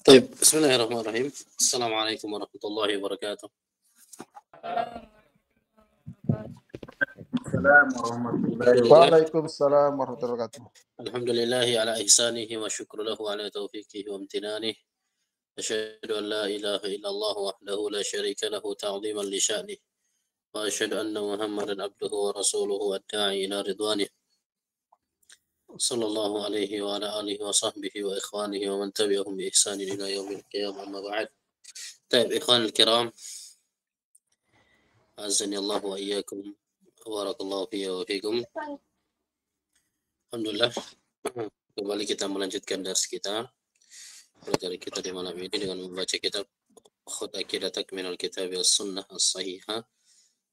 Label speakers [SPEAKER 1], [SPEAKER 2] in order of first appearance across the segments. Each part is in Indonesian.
[SPEAKER 1] طيب بسم الله الرحمن الرحيم. السلام عليكم ورحمة الله وبركاته.
[SPEAKER 2] السلام ورحمة الله
[SPEAKER 1] الحمد لله.
[SPEAKER 2] وعليكم السلام ورحمة الله وبركاته.
[SPEAKER 1] الحمد لله على إحسانه وشكر له على توفيقه وامتنانه. أشهد أن لا إله إلا الله وحده لا شريك له تعظيما لشأنه، وأشهد أن محمدا عبده ورسوله الداعي إلى رضوانه، صلى الله عليه وعلى آله وصحبه وإخوانه ومن تبعهم بإحسان إلى يوم القيامة. أما بعد. طيب إخوان الكرام، أعزني الله وإياكم، بارك الله فيه وفيكم. Alhamdulillah, kembali kita melanjutkan dars kita, pelajaran kita di malam ini dengan membaca kitab Khud Aqidatak minal Kitab was-Sunnah as-Sahihah.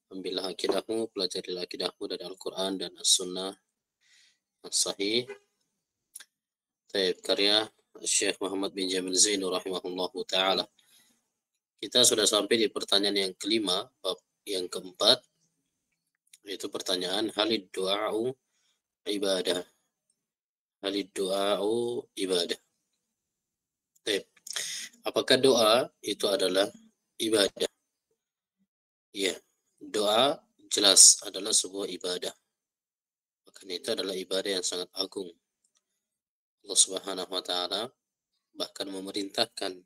[SPEAKER 1] Ambillah akidahmu, pelajarilah akidahmu dari Al-Quran dan As-Sunnah as-Sahih. Karya Syekh Muhammad bin Jamil Zainu rahimahullahu ta'ala. Kita sudah sampai di pertanyaan yang kelima, bab yang keempat, yaitu pertanyaan halid du'a'u ibadah. Halid du'a'u ibadah. Apakah doa itu adalah ibadah? Ya, doa jelas adalah sebuah ibadah. Bahkan itu adalah ibadah yang sangat agung. Allah Subhanahu wa taala bahkan memerintahkan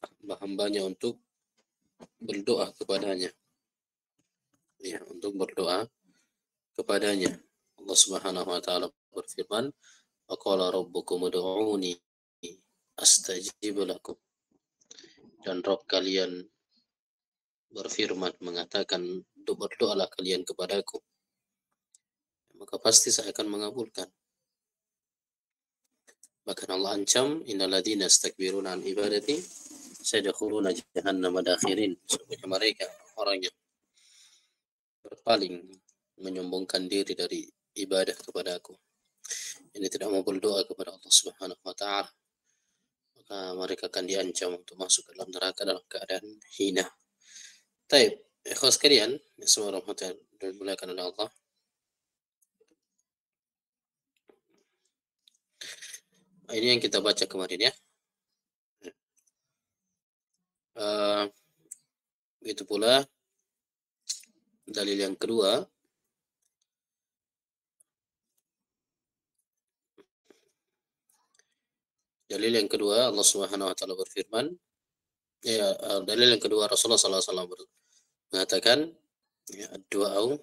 [SPEAKER 1] hamba-hambanya untuk berdoa kepadanya. Ya, untuk berdoa kepadanya. Allah Subhanahu wa taala berfirman, "Wa qala rabbukum ud'uni astajib lakum." Dan Rabb kalian berfirman, mengatakan, berdoalah kalian kepadaku, maka pasti saya akan mengabulkan. Bahkan Allah ancam, innal ladzina yastakbiruna an ibadati sayadkhuluna jahannama dakhirin. Sesungguhnya mereka orang yang berpaling, menyombongkan diri dari ibadah kepada aku, ini tidak mau berdoa kepada Allah Subhanahu wa taala, maka mereka akan diancam untuk masuk ke dalam neraka dalam keadaan hina. Taib, ikhwas sekalian, semua rahmatan dan dimuliakan oleh Allah. Ini yang kita baca kemarin ya. Begitu pula dalil yang kedua. Dalil yang kedua, Allah Subhanahu wa taala berfirman, dalil yang kedua Rasulullah sallallahu alaihi wasallam mengatakan, ya, doa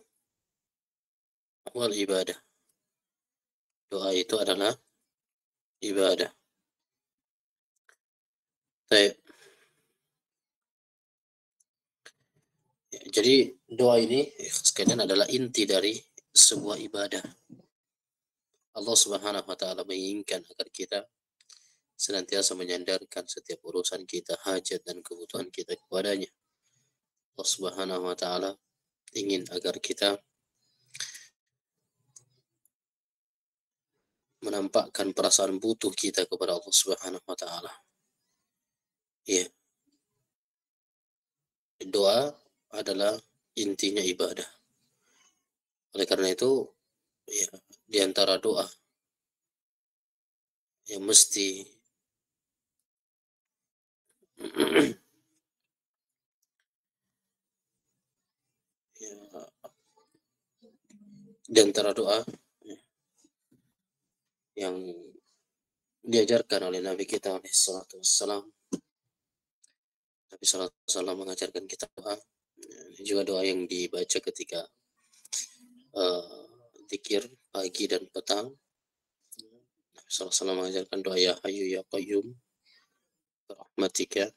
[SPEAKER 1] wal ibadah. Doa itu adalah ibadah. Baik. Ya, jadi doa ini sekalian adalah inti dari sebuah ibadah. Allah Subhanahu wa taala menginginkan agar kita senantiasa menyandarkan setiap urusan kita, hajat dan kebutuhan kita kepadanya. Allah Subhanahu wa taala ingin agar kita menampakkan perasaan butuh kita kepada Allah Subhanahu wa taala. Ya. Doa adalah intinya ibadah. Oleh karena itu, ya, di antara doa yang mesti ya, di antara doa yang diajarkan oleh Nabi kita alaihi salatu wassalam, Nabi sallallahu alaihi wasallam mengajarkan kita doa, juga doa yang dibaca ketika zikir pagi dan petang. Nabi sallallahu alaihi wasallam mengajarkan doa, ya hayyu ya qayyum rahmatika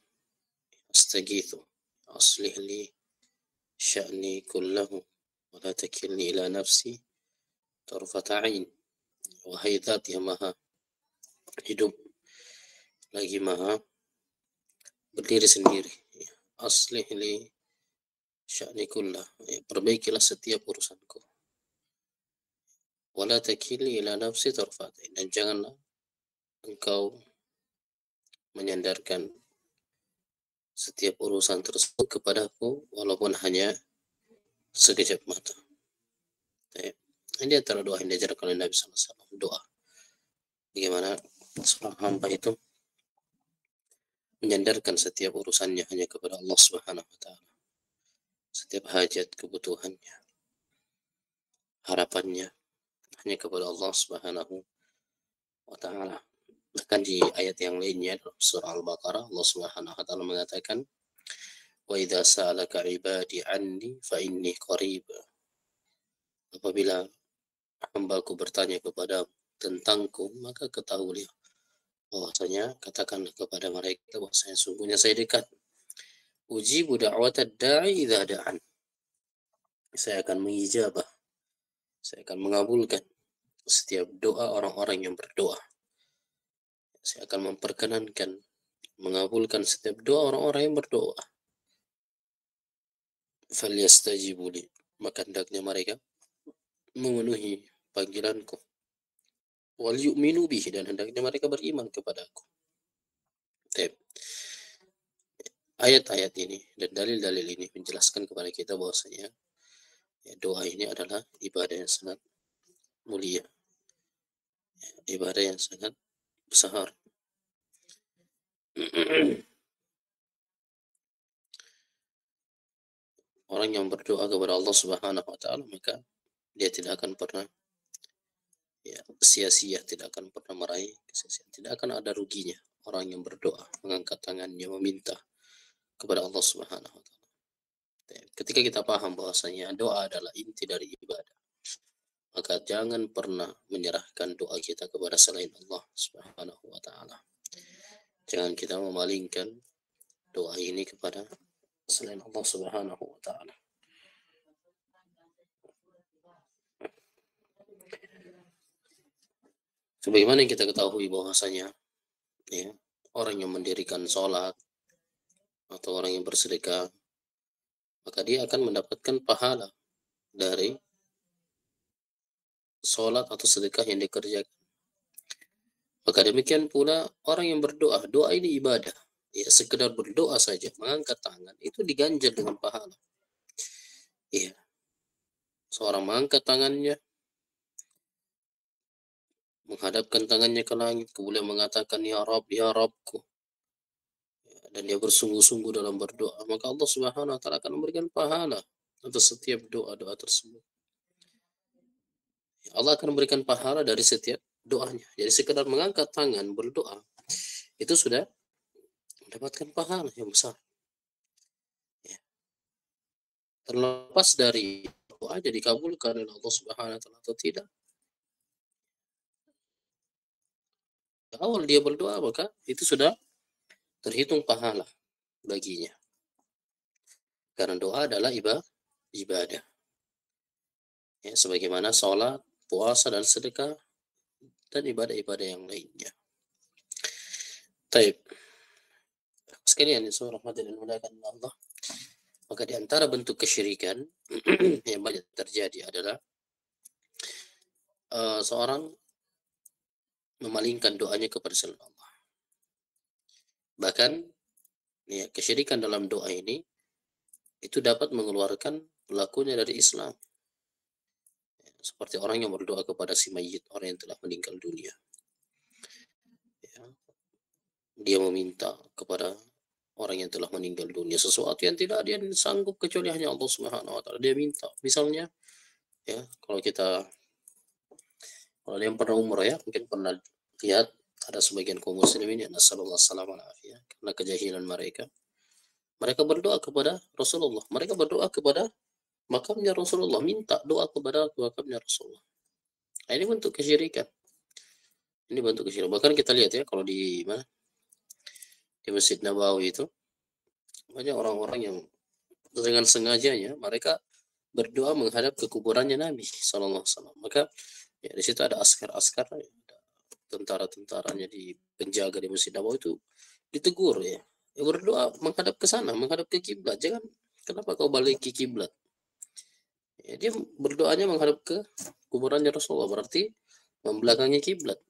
[SPEAKER 1] astaghitsu aslih li sya'ni kullahu wa la takilni ila nafsi tarfata 'ain. Wahai Zat yang maha hidup lagi maha berdiri sendiri, aslih li sya'ni kullah, perbaikilah setiap urusanku, wala takilni ila nafsi tarfata 'ain, dan janganlah engkau menyandarkan setiap urusan tersebut kepadaku walaupun hanya sekejap mata. Ini antara doa yang diajarkan oleh Nabi SAW. Doa bagaimana seorang hamba itu menyandarkan setiap urusannya hanya kepada Allah Subhanahu wa taala. Setiap hajat, kebutuhannya, harapannya hanya kepada Allah Subhanahu wa taala. Bahkan di ayat yang lainnya dalam surah Al-Baqarah Allah Subhanahu wa taala mengatakan, "Wa idza sa'alaka 'ibadi 'anni fa inni qarib." Apabila hambaku bertanya kepada tentangku, maka ketahuilah bahwasanya katakanlah kepada mereka bahwasanya sungguhnya saya dekat. Ujibu da'watad da'i idza da'an. Saya akan mengijabah, saya akan mengabulkan setiap doa orang-orang yang berdoa. Saya akan memperkenankan, mengabulkan setiap doa orang-orang yang berdoa. Falyastajibu li, maka hendaknya mereka memenuhi panggilanku. Wal yu'minu bihi, dan hendaknya mereka beriman kepadaku. Ayat-ayat ini dan dalil-dalil ini menjelaskan kepada kita bahwasanya doa ini adalah ibadah yang sangat mulia, ibadah yang sangat besar. Orang yang berdoa kepada Allah Subhanahu wa taala, maka dia tidak akan pernah sia-sia, tidak akan pernah meraih kesia-siaan, tidak akan ada ruginya orang yang berdoa, mengangkat tangannya meminta kepada Allah Subhanahu wa taala. Ketika kita paham bahwasanya doa adalah inti dari ibadah, maka jangan pernah menyerahkan doa kita kepada selain Allah Subhanahu wa taala. Jangan kita memalingkan doa ini kepada selain Allah Subhanahu wa taala. Sebagaimana yang kita ketahui bahwasanya orang yang mendirikan sholat atau orang yang bersedekah, maka dia akan mendapatkan pahala dari sholat atau sedekah yang dikerjakan. Maka demikian pula orang yang berdoa, doa ini ibadah. Ya, sekedar berdoa saja, mengangkat tangan, itu diganjar dengan pahala. Iya. Seorang mengangkat tangannya, menghadapkan tangannya ke langit, kemudian mengatakan, Ya Rabb, Ya Rabbku. Dan dia bersungguh-sungguh dalam berdoa, maka Allah Subhanahu wa taala akan memberikan pahala atas setiap doa-doa tersebut. Allah akan memberikan pahala dari setiap doanya. Jadi sekedar mengangkat tangan berdoa itu sudah mendapatkan pahala yang besar. Ya. Terlepas dari doanya dikabulkan oleh Allah Subhanahu wa taala atau tidak. Awal dia berdoa maka itu sudah terhitung pahala baginya. Karena doa adalah ibadah. Ya, sebagaimana sholat, puasa, dan sedekah, dan ibadah-ibadah yang lainnya. Taib. Sekalian yang saya rahmati dan muliakan Allah, maka di antara bentuk kesyirikan yang banyak terjadi adalah seorang memalingkan doanya kepada selain Allah. Bahkan kesyirikan dalam doa ini itu dapat mengeluarkan pelakunya dari Islam. Seperti orang yang berdoa kepada si mayit, orang yang telah meninggal dunia. Dia meminta kepada orang yang telah meninggal dunia sesuatu yang tidak dia sanggup kecuali hanya Allah Subhanahu wa taala. Dia minta, misalnya kalau yang pernah umrah mungkin pernah lihat ada sebagian kaum muslimin yang nasallallahu alaihi karena kejahilan mereka berdoa kepada Rasulullah, mereka berdoa kepada makamnya Rasulullah, minta doa kepada makamnya Rasulullah. Nah, ini bentuk kesyirikan. Bahkan kita lihat kalau di mana, di Masjid Nabawi itu banyak orang-orang yang dengan sengajanya mereka berdoa menghadap ke kuburannya Nabi Sallallahu Alaihi Wasallam. Maka di situ ada askar-askar, tentara-tentaranya di penjaga di Masjid Nabawi itu ditegur berdoa menghadap ke sana, menghadap ke kiblat. Jangan, kenapa kau balik ke kiblat? Dia berdoanya menghadap ke kuburannya Rasulullah, berarti membelakangi kiblat.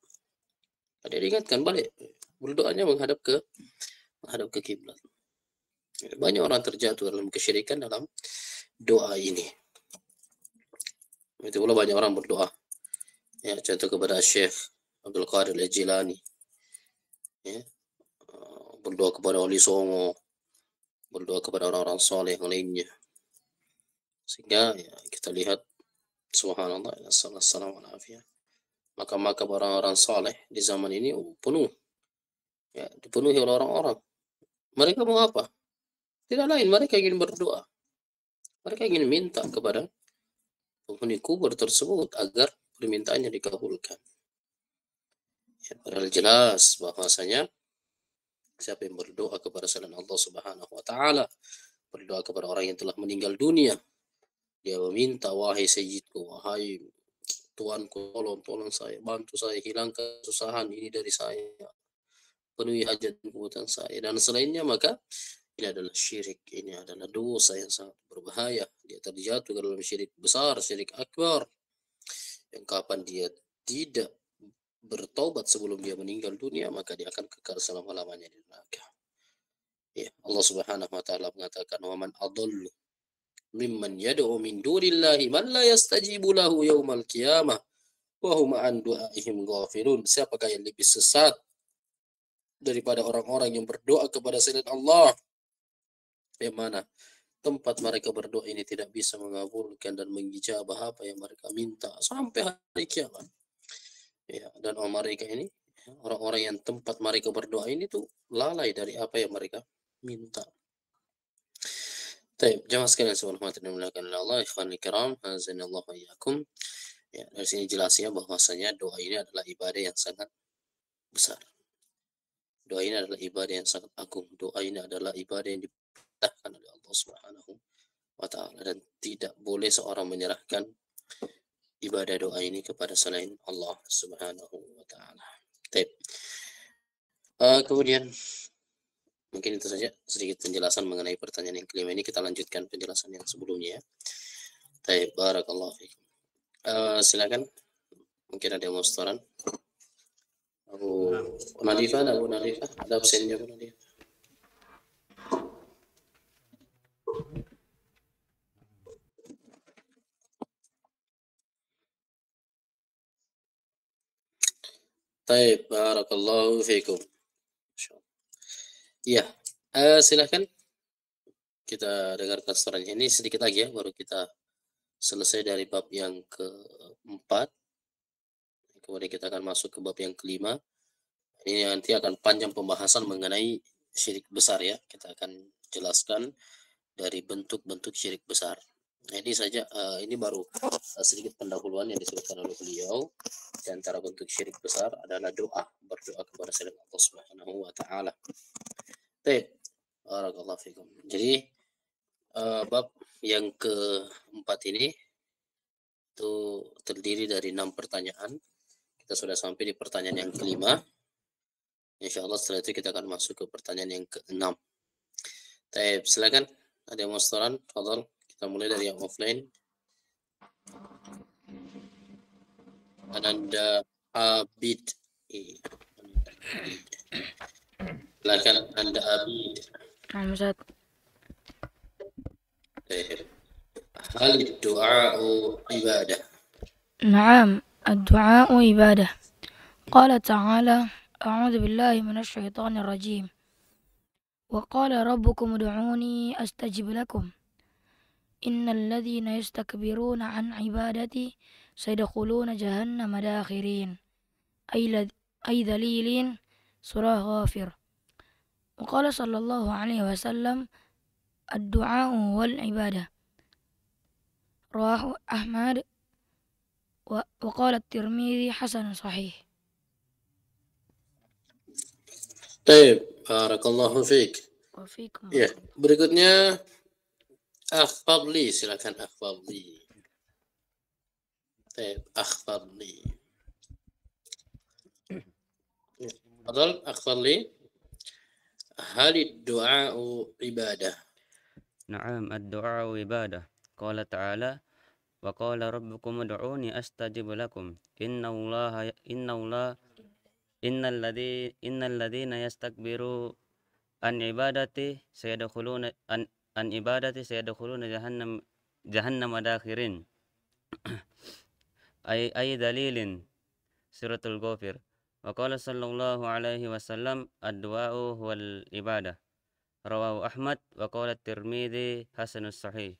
[SPEAKER 1] Dia diingatkan balik, berdoanya menghadap ke kiblat. Banyak orang terjatuh dalam kesyirikan dalam doa ini. Itu pula banyak orang berdoa contoh kepada Syekh Abdul Qadir Al-Jilani, berdoa kepada wali songo, berdoa kepada orang-orang soleh yang lainnya. Sehingga ya, kita lihat subhanallah, assalamualaikum warahmatullahi. Maka orang-orang soleh di zaman ini penuh, ya, dipenuhi oleh orang-orang. Mereka mau apa? Tidak lain, mereka ingin berdoa. Mereka ingin minta kepada penghuni kubur tersebut agar permintaannya dikabulkan. Ya, padahal jelas bahwasanya siapa yang berdoa kepada selain Allah Subhanahu wa taala, berdoa kepada orang yang telah meninggal dunia, dia meminta, wahai sayyidku, wahai tuanku, tolong saya, bantu saya, hilangkan kesusahan ini dari saya, penuhi hajat dan kebutuhan saya, dan selainnya, maka ini adalah syirik, ini adalah dosa yang sangat berbahaya. Dia terjatuh ke dalam syirik besar, syirik akbar, yang kapan dia tidak bertobat sebelum dia meninggal dunia, maka dia akan kekal selama-lamanya di neraka. Ya, Allah Subhanahu wa taala mengatakan, "Wa man adallu mimman yad'u min dunillahi man la yastajibu lahu yaumal qiyamah wa hum an du'aihim ghafilun." Siapakah yang lebih sesat daripada orang-orang yang berdoa kepada selain Allah, yang mana tempat mereka berdoa ini tidak bisa mengabulkan dan mengijabah apa yang mereka minta sampai hari kiamat. Ya, dan mereka ini, orang-orang yang tempat mereka berdoa ini tuh lalai dari apa yang mereka minta. Baik, jamaah sekalian subhanahu dimuliakan oleh Allah, ikhwanul kiram, azanillahu wa iyyakum. Ya, dari sini jelasnya bahwasanya doa ini adalah ibadah yang sangat besar. Doa ini adalah ibadah yang sangat agung. Doa ini adalah ibadah yang diperintahkan oleh Allah Subhanahu wa taala, dan tidak boleh seorang menyerahkan ibadah doa ini kepada selain Allah Subhanahu wa taala. Baik. Kemudian mungkin itu saja sedikit penjelasan mengenai pertanyaan yang kelima ini. Kita lanjutkan penjelasan yang sebelumnya ya. Baik, barakallahu fiikum. Silakan, mungkin ada yang mau setoran. Abu Nadifah, ada absennya Abu Nadifah. Baik, barakallahu fiikum. Iya, silakan kita dengarkan setorannya. Ini sedikit lagi ya, baru kita selesai dari bab yang keempat. Kemudian kita akan masuk ke bab yang kelima. Ini nanti akan panjang pembahasan mengenai syirik besar ya. Kita akan jelaskan dari bentuk-bentuk syirik besar. Nah, ini saja, ini baru sedikit pendahuluan yang disebutkan oleh beliau. Di antara bentuk syirik besar adalah doa, berdoa kepada selain Allah Subhanahu wa taala. Baik, barakallahu fikum. Jadi bab yang keempat ini itu terdiri dari 6 pertanyaan. Kita sudah sampai di pertanyaan yang kelima. Insya Allah setelah itu kita akan masuk ke pertanyaan yang keenam. Baik, silakan. Ada yang mau setoran? Fadhal. Kita mulai dari yang offline. Ananda Abid. Silakan Anda Abid.
[SPEAKER 3] نعم أستاذ.
[SPEAKER 1] هل الدعاء عبادة؟
[SPEAKER 3] نعم الدعاء عبادة. قال تعالى أعوذ بالله من الشيطان الرجيم وقال ربكم ادعوني أستجب لكم إن الذين يستكبرون عن عبادتي سيدخلون جهنم داخرين أي ذليلين سورة غافر. وقال صلى الله عليه وسلم الدعاء والعبادة رواه أحمد وقال الترمذي حسن صحيح.
[SPEAKER 1] Baik, barakallahu fiik.
[SPEAKER 3] وفيكم.
[SPEAKER 1] Ya, berikutnya Akhfadli, silakan Akhfadli. Baik, Akhfadli. Fadhal Akhfadli. Hal ad-du'a ibadah?
[SPEAKER 4] نعم الدعاء عبادة. قال تعالى وقال ربكم ادعوني أستجب لكم إن الذين يستكبرون عن عبادتي سيدخلون جهنم داخرين أي ذليل سورة الغافر. وقال صلى الله عليه وسلم الدعاء هو العبادة رواه أحمد وقال الترمذي حسن الصحيح.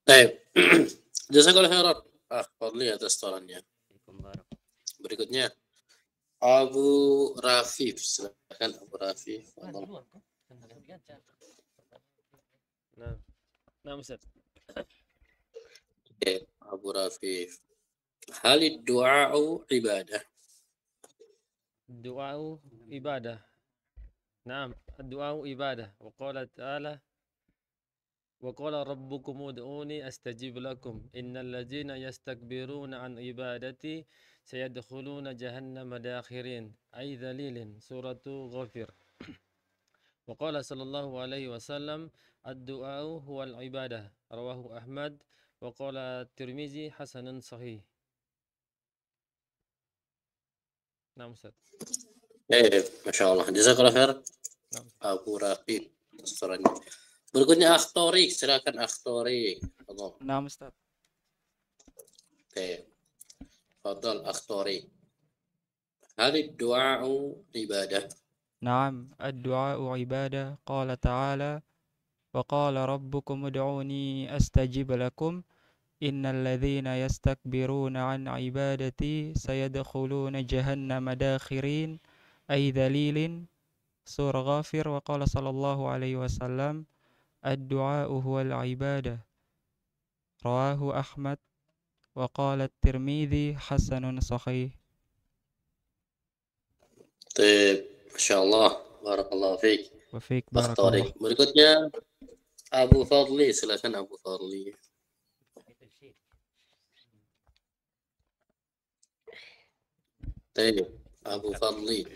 [SPEAKER 1] Baik. Jazakallahu khairan. Fadli atas torannya. Berikutnya Abu Rafif, silakan Abu Rafif.
[SPEAKER 5] Nah, Ustaz.
[SPEAKER 1] Oke, Abu Rafif. Halid du'a'u ibadah.
[SPEAKER 5] Du'a'u ibadah. Naam, du'a'u ibadah. Wa qala ta'ala wa qala rabbukum ud'uni astajib lakum innal ladzina yastakbiruna an ibadati sayadkhuluna jahannama dakhirin ay dhalilin suratu Ghafir. Wa qala sallallahu alaihi wasallam ad-du'a'u huwal ibadah rawahu Ahmad wa qala Tirmizi hasanun sahih. Nah, Ustaz.
[SPEAKER 1] Masya Allah. Jazakallahu khair. Abu Rafif atas torannya. Berikutnya Akhtori, silakan Akhtori.
[SPEAKER 6] Nah, Ustaz.
[SPEAKER 1] Oke. Fadal Akhtori. Halid du'a'u ibadah.
[SPEAKER 6] نعم الدعاء عبادة قال تعالى وقال ربكم ادعوني أستجب لكم إن الذين يستكبرون عن عبادتي سيدخلون جهنم داخرين أي ذليل سورة غافر. وقال صلى الله عليه وسلم الدعاء هو العبادة رواه أحمد وقال الترمذي حسن صحيح.
[SPEAKER 1] Masya Allah. Barakallahu fiik.
[SPEAKER 6] Wafiq
[SPEAKER 1] Akhtori.
[SPEAKER 6] barakallah.
[SPEAKER 1] Berikutnya Abu Fadli, silakan Abu Fadli. Abu Fadli.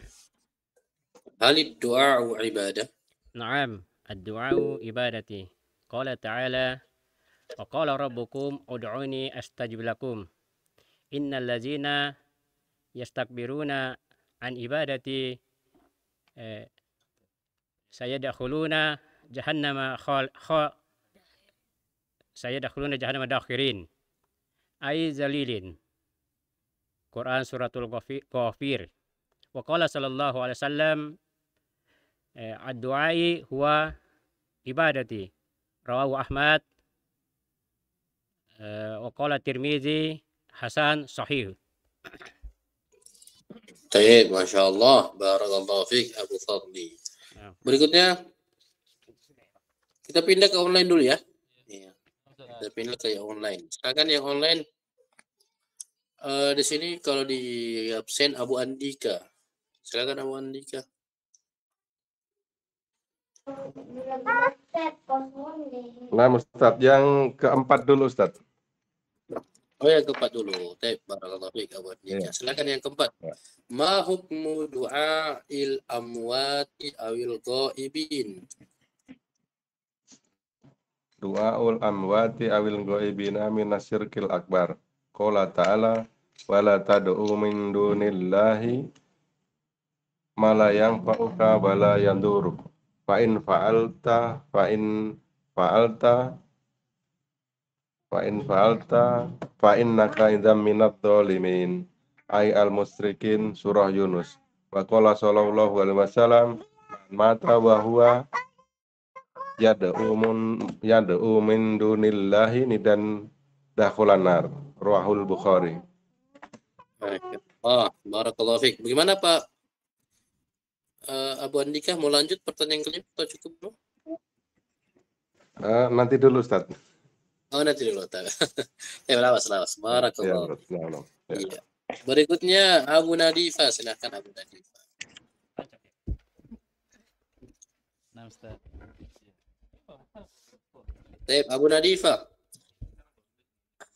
[SPEAKER 1] Halid du'a'u ibadah.
[SPEAKER 7] نعم الدعاء عبادتي قال تعالى وقال ربكم ادعوني أستجب لكم إن الذين يستكبرون عن عبادتي سيدخلون جهنم سيدخلون جهنم داخرين أي ذليل Quran suratul Ghafir. Wa qala sallallahu alaihi wasallam ad-du'ai huwa ibadati. Rawahu Ahmad wa qala Tirmizi hasan sahih.
[SPEAKER 1] Baik, Masya Allah. Barakallahu fiik Abu Fadli. Berikutnya kita pindah ke online dulu ya. Iya. Kita pindah ke yang online. Silakan yang online. Di sini kalau di absen Abu Andika. Silakan Abu Andika.
[SPEAKER 2] Nah, Ustaz, yang keempat dulu, Ustaz.
[SPEAKER 1] Oh, yang keempat dulu. Baik, barakallahu fiik Abu Andika. Silakan yang keempat. Ma hukmu du'a'il amwati awil ghaibin?
[SPEAKER 2] Du'aul amwati awil ghaibina minasyirkil akbar. Qala ta'ala wala tad'u min dunillahi ma la yanfa'uka wa la yaduruk. Fa in fa'alta fa innaka idzam minadh dhalimin. Ay al-musyrikin surah Yunus. Wa qala sallallahu alaihi wasallam mata wa huwa yad'u min dunillahi nidan dakhulan nar. Rawahul Bukhari.
[SPEAKER 1] Barakallahu fiik. Bagaimana Pak Abu Andika, mau lanjut pertanyaan kelima atau cukup dulu?
[SPEAKER 2] Nanti dulu, Ustaz.
[SPEAKER 1] Oh, nanti dulu. Lawas. Barakallahu fiik.
[SPEAKER 2] Ya.
[SPEAKER 1] Iya. Berikutnya Abu Nadifa, silakan Abu Nadifa.
[SPEAKER 5] Nah, Ustaz.
[SPEAKER 1] Baik, Abu Nadifa.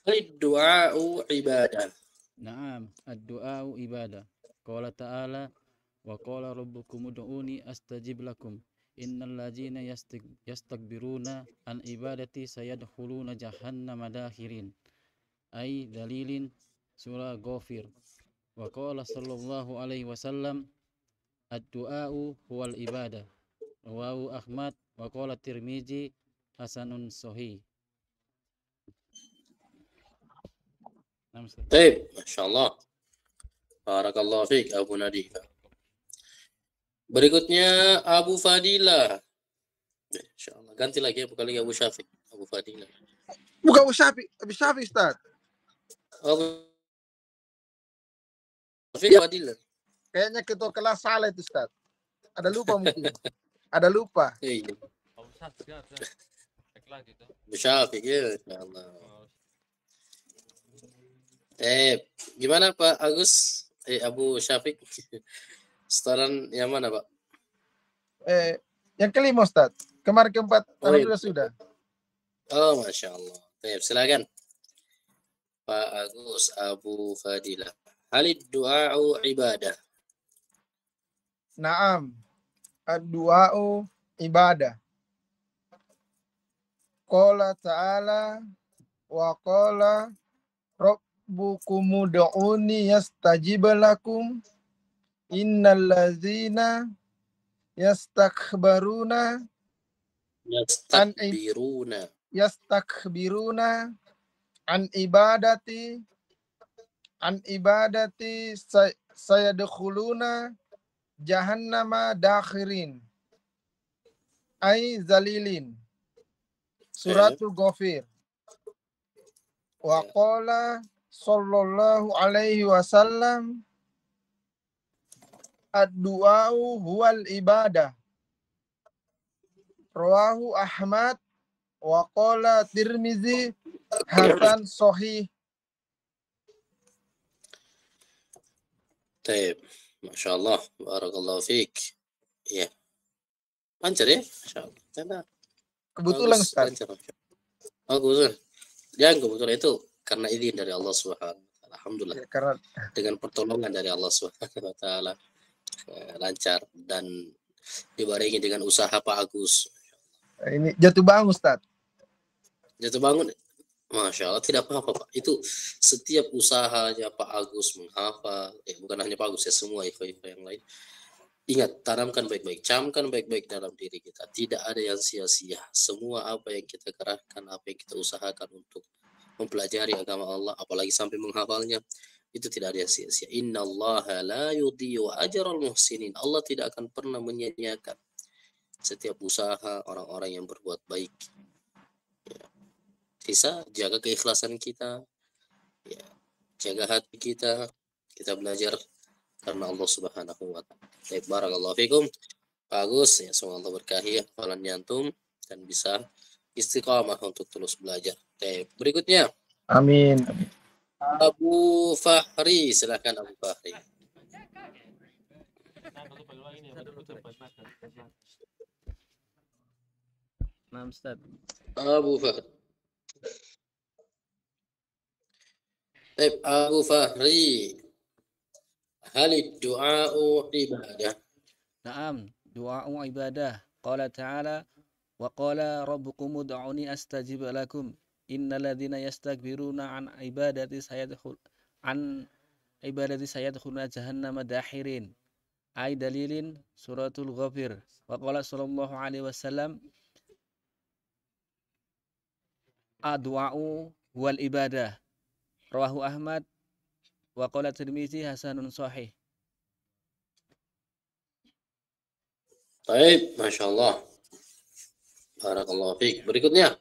[SPEAKER 1] Ad-du'a'u ibadah.
[SPEAKER 8] Naam, ad-du'a'u ibadah. Qala ta'ala wa qala rabbukum ud'uni astajib lakum. Innal ladzina yastakbiruna an ibadati sayadkhuluna jahannama dakhirin. Ay dalilin surah Ghafir. Wa qala sallallahu alaihi wasallam ad-du'a'u huwal ibadah. Rawahu Ahmad wa qala Tirmizi hasanun sahih. Nah, Ustaz.
[SPEAKER 1] Baik, Masya Allah. Barakallahu fiik Abu Nadifa. Berikutnya Abu Fadilah. Insya Allah. Ganti lagi Abu kali Abu Syafiq. Abu Fadilah.
[SPEAKER 9] Bukan Abu Syafiq, Abu Syafiq Ustaz.
[SPEAKER 1] Abu Fadilah.
[SPEAKER 9] Kayaknya ketua kelas salah itu Ustaz. Ada lupa mungkin. Ada lupa.
[SPEAKER 1] Iya.
[SPEAKER 5] Abu Syafiq, cek lagi tuh.
[SPEAKER 1] Abu Syafiq ya, Insya Allah. Gimana Pak Agus? Abu Syafiq. Setoran yang mana Pak?
[SPEAKER 9] Yang kelima Ustaz. Kemarin keempat,
[SPEAKER 1] Oh,
[SPEAKER 9] alhamdulillah sudah.
[SPEAKER 1] Oh, Masya Allah. Silakan. Pak Agus Abu Fadilah. Halid du'a'u ibadah.
[SPEAKER 9] Naam. Ad-du'a'u ibadah. Qala ta'ala wa qala rabbukum ud'uni yastajib lakum innal ladzina yastakbiruna an ibadati sayadkhuluna jahannama dakhirin ay zalilin. Suratul Ghafir. Wa qala sallallahu alaihi wasallam ad-du'a'u huwal ibadah. Rawahu Ahmad wa qala Tirmizi hasan sahih.
[SPEAKER 1] Taib. Masya Allah. Barakallahu fiik. Ya. Lancar ya? Masya Allah.
[SPEAKER 9] Kebetulan Ustaz.
[SPEAKER 1] Kebetulan. Yang kebetulan itu karena izin dari Allah Subhanahu wa taala. Alhamdulillah.
[SPEAKER 9] Ya, karena
[SPEAKER 1] dengan pertolongan dari Allah Subhanahu wa taala lancar dan dibarengi dengan usaha Pak Agus.
[SPEAKER 9] Ini jatuh bangun Ustaz.
[SPEAKER 1] Jatuh bangun. Masya Allah, tidak apa-apa Pak. Itu setiap usahanya Pak Agus menghafal, bukan hanya Pak Agus ya, semua ikhwan-ikhwan yang lain. Ingat, tanamkan baik-baik, camkan baik-baik dalam diri kita. Tidak ada yang sia-sia. Semua apa yang kita kerahkan, apa yang kita usahakan untuk mempelajari agama Allah, apalagi sampai menghafalnya, itu tidak ada yang sia-sia. Innallaha la yudhi'u ajral muhsinin. Allah tidak akan pernah menyia-nyiakan setiap usaha orang-orang yang berbuat baik. Ya. Bisa jaga keikhlasan kita, ya. Jaga hati kita belajar karena Allah Subhanahu wa taala. Barakallahu fikum. Bagus ya, semoga Allah berkahi hafalan antum dan bisa istiqamah untuk terus belajar. Berikutnya.
[SPEAKER 9] Amin.
[SPEAKER 1] Abu Fahri, silakan Abu Fahri.
[SPEAKER 8] Nah, Ustaz.
[SPEAKER 1] Abu Fahri. Abu Fahri. Halid du'a'u ibadah.
[SPEAKER 8] Naam, du'a'u ibadah. Qala ta'ala wa qala rabbukum ud'uni astajib lakum. Innal ladzina yastakbiruna an ibadati sayadkhuluna jahannama dakhirin. Ay dalilin suratul Ghafir. Wa qala sallallahu alaihi wasallam ad-du'a'u wal ibadah. Rawahu Ahmad wa qala Tirmizi hasanun sahih.
[SPEAKER 1] Baik, Masya Allah. Barakallahu fiik. Berikutnya.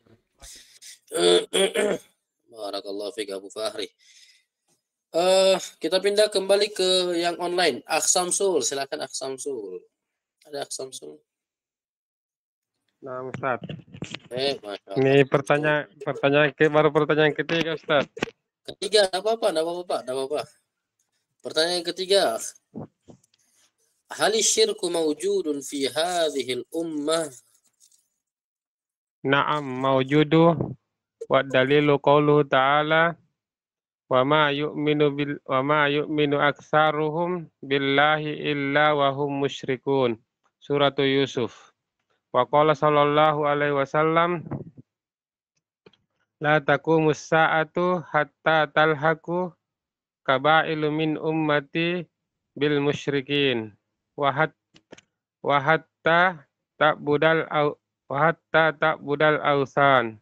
[SPEAKER 1] Barakallahu fiik Abu Fahri. Kita pindah kembali ke yang online. Akh Samsul, silakan Akh Samsul. Ada Akh Samsul?
[SPEAKER 10] Nah, Ustaz.
[SPEAKER 1] Masya Allah.
[SPEAKER 10] Ini pertanyaan ketiga, Ustaz.
[SPEAKER 1] Ketiga, enggak apa-apa. Pertanyaan ketiga. Hal syirku mawjudun fi hadhihi al-ummah?
[SPEAKER 10] Na'am, mawjudu wa dalilu qawluhu ta'ala wa ma yu'minu aksaruhum billahi illa wa hum musyrikun. Suratu Yusuf. Wa qala sallallahu alaihi wasallam la taqumus sa'atu hatta talhaku kaba'ilu min ummati bil musyrikin wa hatta ta'budal ausan.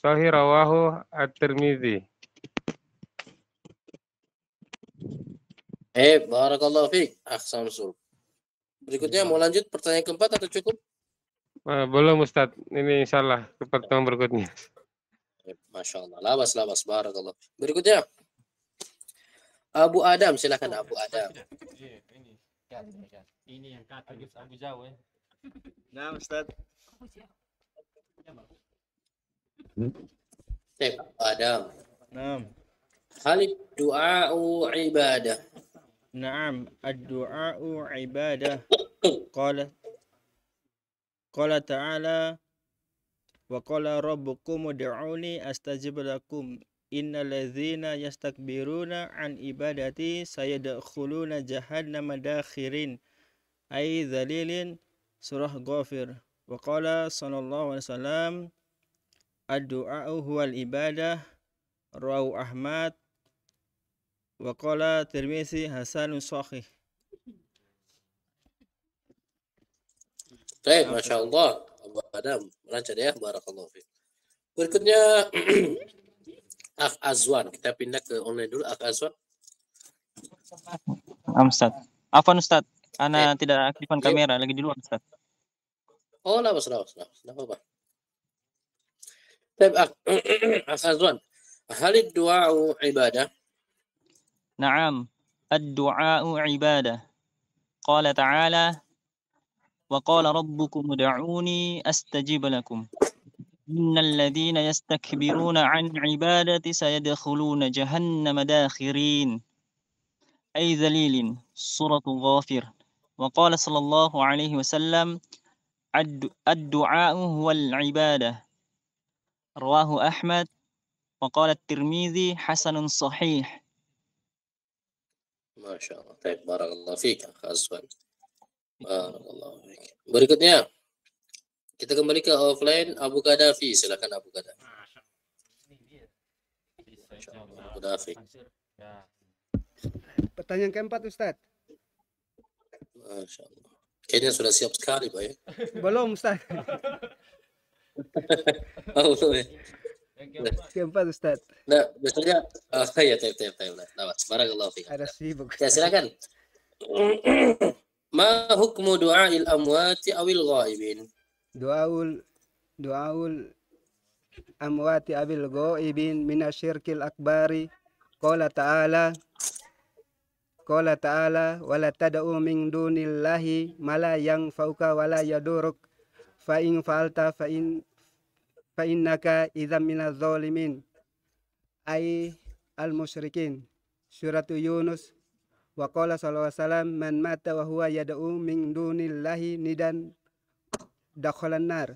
[SPEAKER 10] Sahih rawahu at-Tirmizi.
[SPEAKER 1] Barakallahu fiik. Ahsan Samsul. Berikutnya mau lanjut pertanyaan keempat atau cukup?
[SPEAKER 10] Belum Ustadz. Ini insyaallah ke pertemuan berikutnya.
[SPEAKER 1] Masya Allah. Labas. Barakallah. Berikutnya. Abu Adam. Silakan Abu Adam.
[SPEAKER 5] Ini yang kata Abu Jawa ya.
[SPEAKER 8] Nah, Ustaz.
[SPEAKER 1] Abu Adam.
[SPEAKER 8] Naam.
[SPEAKER 1] Hal du'a'u ibadah.
[SPEAKER 8] Naam, ad-du'a'u ibadah. Qala ta'ala wa qala rabbukum ud'uni astajib lakum innal ladzina yastakbiruna an ibadati sayadkhuluna jahannama dakhirin ay dzalilin surah Ghafir. Wa qala sallallahu alaihi wasallam ad-du'a'u huwal ibadah rawahu Ahmad wa qala Tirmizi hasanun sahih.
[SPEAKER 1] Baik, Masya Allah. Abu Adam, lancar ya. Barakallahu fiik. Berikutnya, Akh Azwan. Kita pindah ke online dulu. Akh Azwan.
[SPEAKER 6] Ustaz. Afwan Ustaz, ana tidak aktifkan kamera, lagi di luar Ustaz.
[SPEAKER 1] Oh, labas. Tidak apa-apa. Baik, Akh Azwan. Hal du'a'u ibadah?
[SPEAKER 6] Naam, ad-du'a'u ibadah. Qala ta'ala وقال ربكم ادعوني أستجب لكم إن الذين يستكبرون عن عبادتي سيدخلون جهنم داخرين أي ذليل سورة غافر وقال صلى الله عليه وسلم الدعاء هو العبادة رواه أحمد وقال الترمذي حسن صحيح.
[SPEAKER 1] ما شاء الله. طيب بارك الله فيك أخ أزوان. Barakallahu fiik. Berikutnya kita kembali ke offline. Abu Qadafi, silakan Abu Qadafi. Abu Qadafi.
[SPEAKER 11] Pertanyaan keempat Ustaz.
[SPEAKER 1] Masya Allah. Kayaknya sudah siap sekali Pak ya.
[SPEAKER 11] Belum Ustaz.
[SPEAKER 1] Belum ya.
[SPEAKER 11] Keempat Ustaz.
[SPEAKER 1] Nah, biasanya ya taib. Barakallahu fiik.
[SPEAKER 11] Ada sibuk.
[SPEAKER 1] Ya silakan. Ma hukmu du'a'il amwati awil ghaibin?
[SPEAKER 11] Du'aul amwati awil ghaibin minasyirkil akbari. Qala ta'ala wala tad'u min dunillahi ma la yanfa'uka wa la yaduruk fa in fa'alta fa innaka idzan minaz zalimin ay al musyrikin. Surat Yunus. Wa qala sallallahu alaihi wasallam man mata wa huwa yad'u min dunillahi nidan dakhalan nar.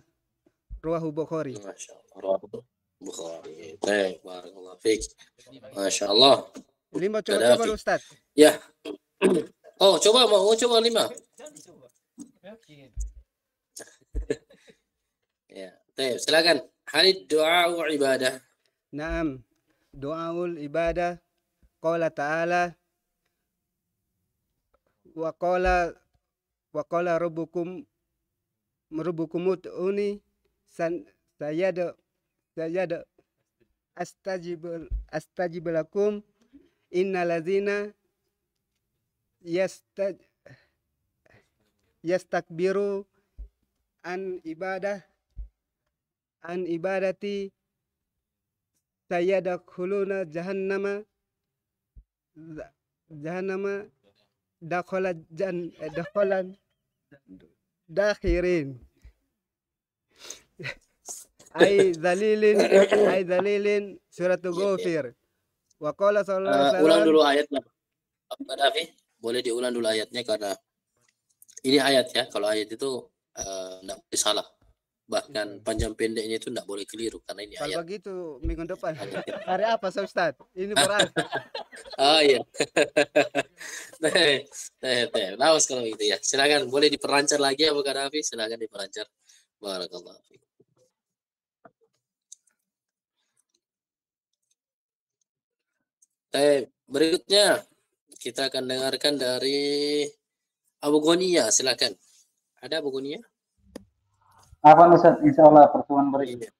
[SPEAKER 11] Rawahu Bukhari.
[SPEAKER 1] Masyaallah. Rawahu Bukhari. Baik, barakallahu fiik. Masyaallah.
[SPEAKER 11] 5 coba Ustaz.
[SPEAKER 1] Ya. Oh, mau coba 5. Ya, baik, silakan. Halid du'a wa ibadah.
[SPEAKER 11] Naam. Du'aul ibadah. Qala ta'ala wa qala rabbukum ud'uni sayada astajib lakum innal ladzina yastakbiru an ibadati sayadkhuluna jahannama dakhalan dakhirin ay dalilin surat Ghafir. Wa qala sallallahu alaihi wasallam.
[SPEAKER 1] Ulang dulu ayatnya. Abu Qadafi, boleh diulang dulu ayatnya karena ini ayat ya. Kalau ayat itu enggak boleh salah. Bahkan panjang pendeknya itu enggak boleh keliru karena ini ayat.
[SPEAKER 11] Kalau begitu minggu depan. Hari apa Ustaz? Ini berat.
[SPEAKER 1] Oh iya. Lawas kalau gitu ya. Silakan boleh diperancar lagi Abu Qadafi, silakan diperancar. Barakallahu fiik. Berikutnya kita akan dengarkan dari Abu Ghaniya, silakan. Ada Abu Ghaniya?
[SPEAKER 12] Apa Ustaz? Insyaallah pertemuan berikutnya.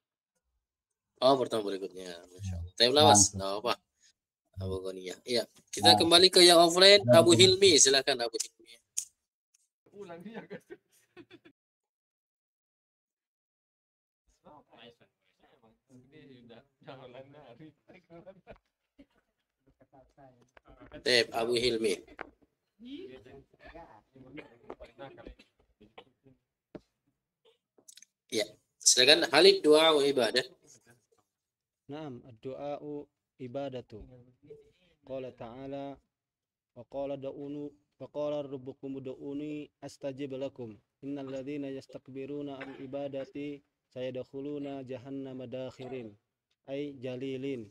[SPEAKER 1] Oh, pertemuan berikutnya. Masyaallah. Lawas, enggak apa. Abu Ghaniyah. Iya, kita kembali ke yang offline. Abu Hilmi, silakan Abu Hilmi. Abu Hilmi. Ya, silakan. Halid doa wa ibadah.
[SPEAKER 13] Naam, ad-du'a'u ibadatu. Qala ta'ala wa qala rabbukum ud'uni astajib lakum. Innal ladzina yastakbiruna an ibadati sayadkhuluna jahannama dakhirin. Ay jalilin.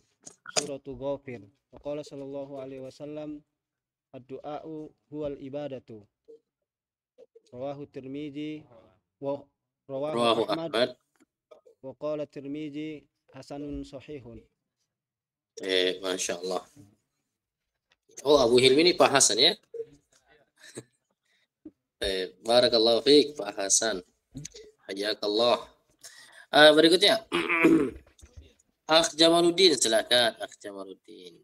[SPEAKER 13] Suratu Ghafir. Wa qala sallallahu alaihi wasallam ad-du'a'u huwal ibadatu. Rawahu Tirmizi wa rawahu Ahmad wa qala Tirmizi hasanun sahihun.
[SPEAKER 1] Masya Allah. Oh, Abu Hilmi ini Pak Hasan ya. Barakallahu fiik Pak Hasan. Hayakallah. Berikutnya Akh Jamaluddin, silakan Akh Jamaluddin.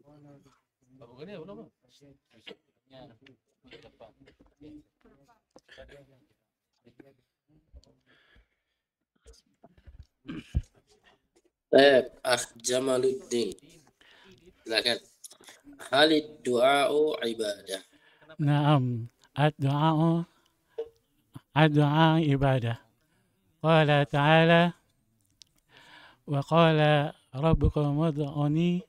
[SPEAKER 1] Akh Jamaluddin, silakan. Halid du'a'u ibadah.
[SPEAKER 14] Naam, ad-du'a'u ibadah. Qala ta'ala wa qala rabbukum ud'uni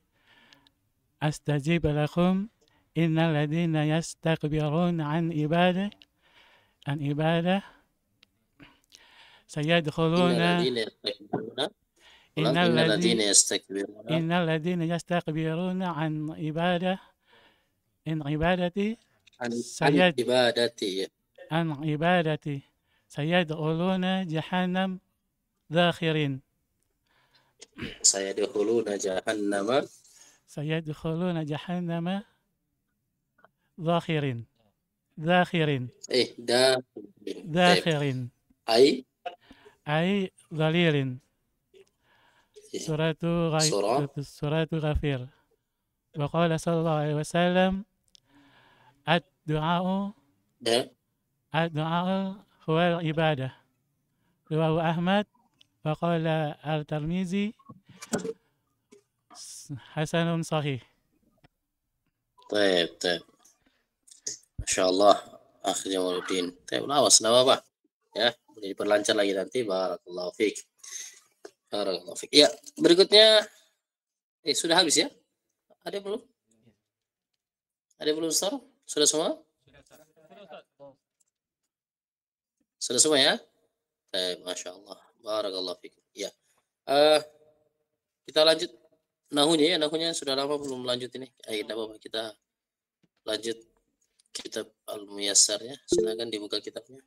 [SPEAKER 14] astajib lakum innal ladzina yastakbiruna an ibadah sayadkhuluna innal ladzina yastakbiruna an ibadati sayadkhuluna jahannam dakhirin.
[SPEAKER 1] Sayadkhuluna jahannama dakhirin. Ay zalilin. Suratu Ghafir. Wa qala sallallahu alaihi wasallam ad-du'a'u huwal ibadah. Rawahu Ahmad wa qala al-Tirmizi hasanun sahih. Baik. Masya Allah, Akh Jamaluddin. Awas, nama apa? Ya, diperlancar lagi nanti. Barakallahu fiik. Ya, berikutnya sudah habis ya? Ada belum? Ustaz? Sudah semua? Sudah semua ya? Masya Allah. Barakallahu fiik. Ya. Kita lanjut nahunya ya. Nahunya sudah lama belum lanjut ini. Kita lanjut kitab Al-Muyassar ya. Silakan dibuka kitabnya.